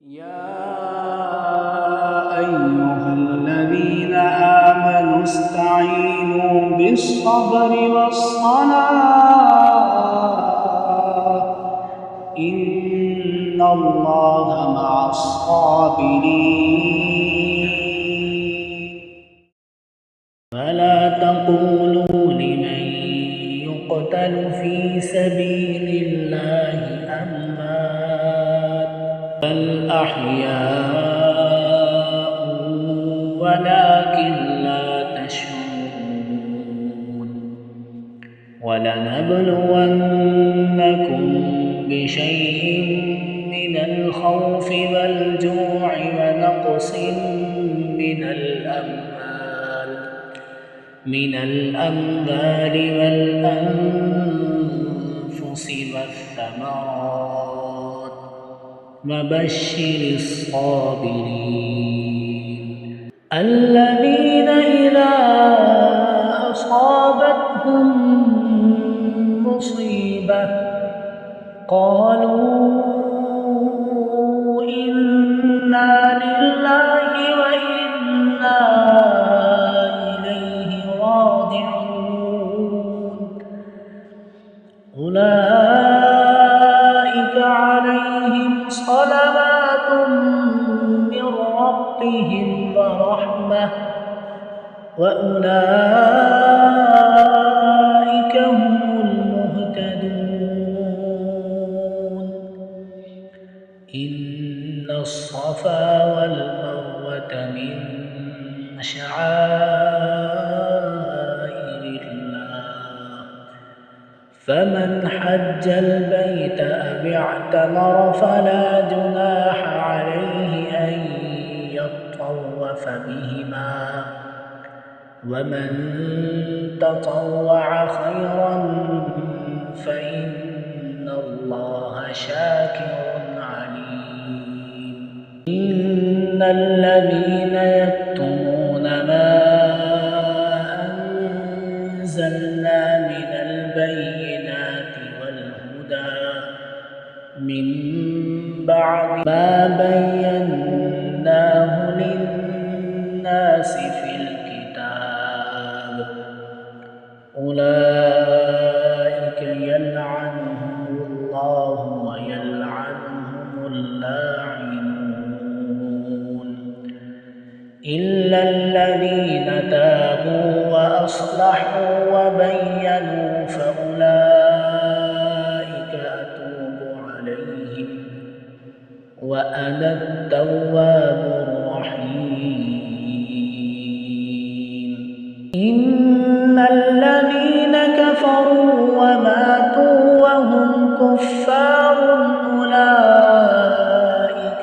يا أيها الذين آمنوا استعينوا بالصبر والصلاة إن الله مع الصابرين. فلا تقولوا لمن يقتل في سبيل الله أموات بل أحياء ولكن لا تشعرون. ولنبلونكم بشيء من الخوف والجوع ونقص من الأموال والأنفس والثمرات وبشر الصابرين الذين إذا أصابتهم مصيبة قالوا إنا لله وإنا إليه راجعون. أولئك عليهم صلوات من ربهم ورحمة وأولئك هم المهتدون. إن الصفا والمروة من شعائر الله فمن حج البيت أو اعتمر فلا جناح عليه أن يطوف بهما ومن تطوع خيرا فإن الله شاكر عليم. إن الذين يكتمون ما أنزلنا من البينات والهدى من بعد ما بيناه للناس في الكتاب أولئك يلعنهم الله ويلعنهم اللاعنون إلا الذين تابوا وأصلحوا وبينوا فأولئك أتوب عليهم وأنا التواب الرحيم. إن الذين كفروا وماتوا وهم كفار أولئك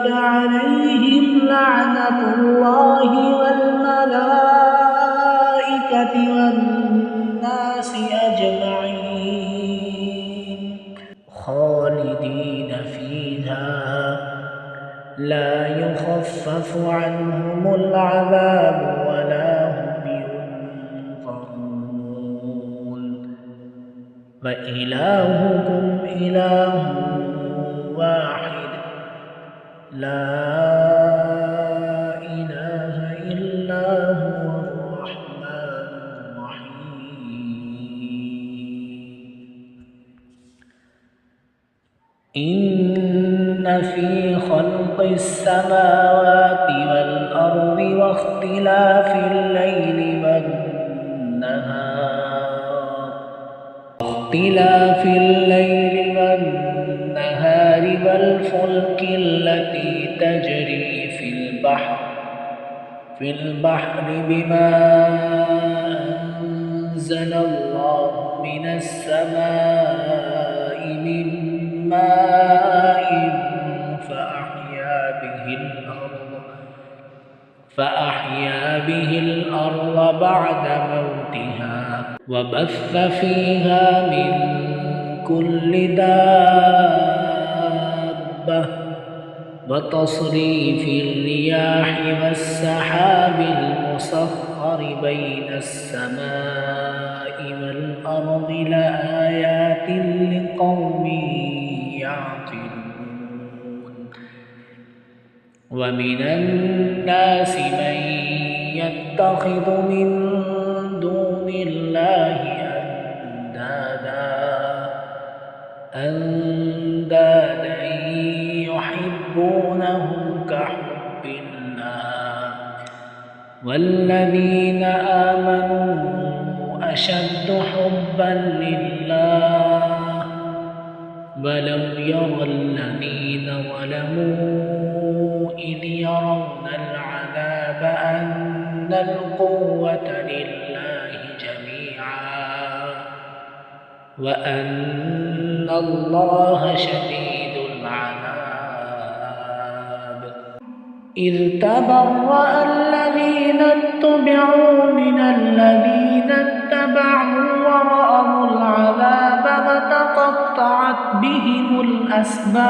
عليهم لعنة الله والملائكة والناس أجمعين خالدين فيها لا يخفف عنهم العذاب ولا هم ينظرون. وإلهكم إله واحد لا إله إلا هو الرحمن الرحيم. إن في خلق السماوات والأرض واختلاف الليل والنهار والفلك التي تجري في البحر بما أنزل الله من السماء من ماء فأحيا به الأرض بعد موتها وبث فيها من كل دابة وتصريف الرياح والسحاب المسخر بين السماء الله لآيات لقوم يعقلون ومن الناس من يتخذ من دون الله أندادا يحبونهم كحب الله والذين آمنوا أشد حبا لله ولو يرى الذين ظلموا إذ يرون العذاب أن القوة لله جميعا وأن الله شديد العذاب إذ تبرأ الذين اتبعوا من الذين اتبعوا ورأوا العذاب فتقطعت بهم الأسباب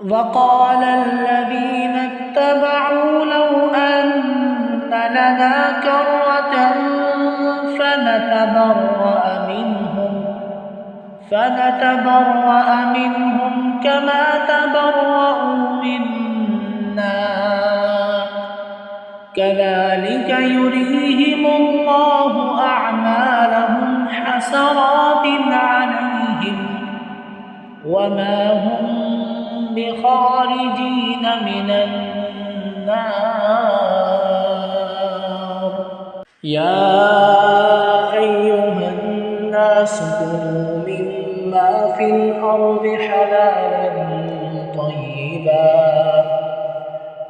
وقال الذين اتبعوا لو أن لنا كرة فنتبرأ منهم كما تبرأوا منا كذلك يريهم الله أعمالهم حسرات عليهم وما هم بخارجين من النار يا أيها الناس كلوا مما في الأرض حلالا طيبا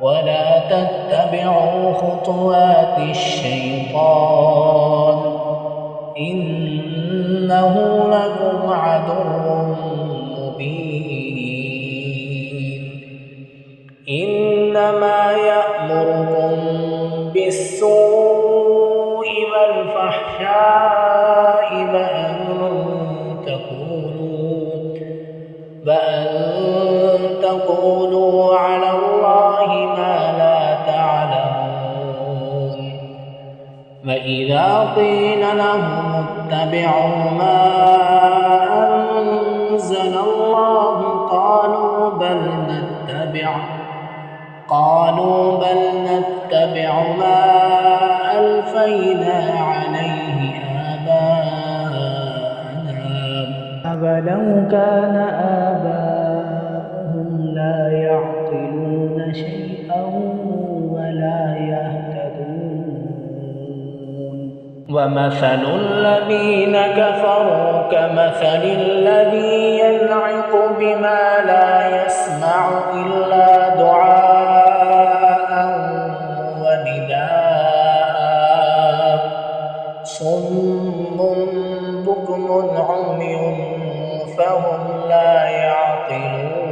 ولا تتبعوا خطوات الشيطان إنه لكم عدو مبين إنما يأمركم بالسوء والفحشاء وأن تقولوا على الله ما لا تعلمون وإذا قيل لهم اتبعوا ما أنزل الله قالوا بل نتبع ما ألفينا عليه آباءنا أولو كان آباؤهم لا يعقلون شيئا ولا يهتدون ومثل الذين كفروا كمثل الذي ينعق بما لا يسمع إلا دعاء ونداء صم بكم عمي فهم لا يعقلون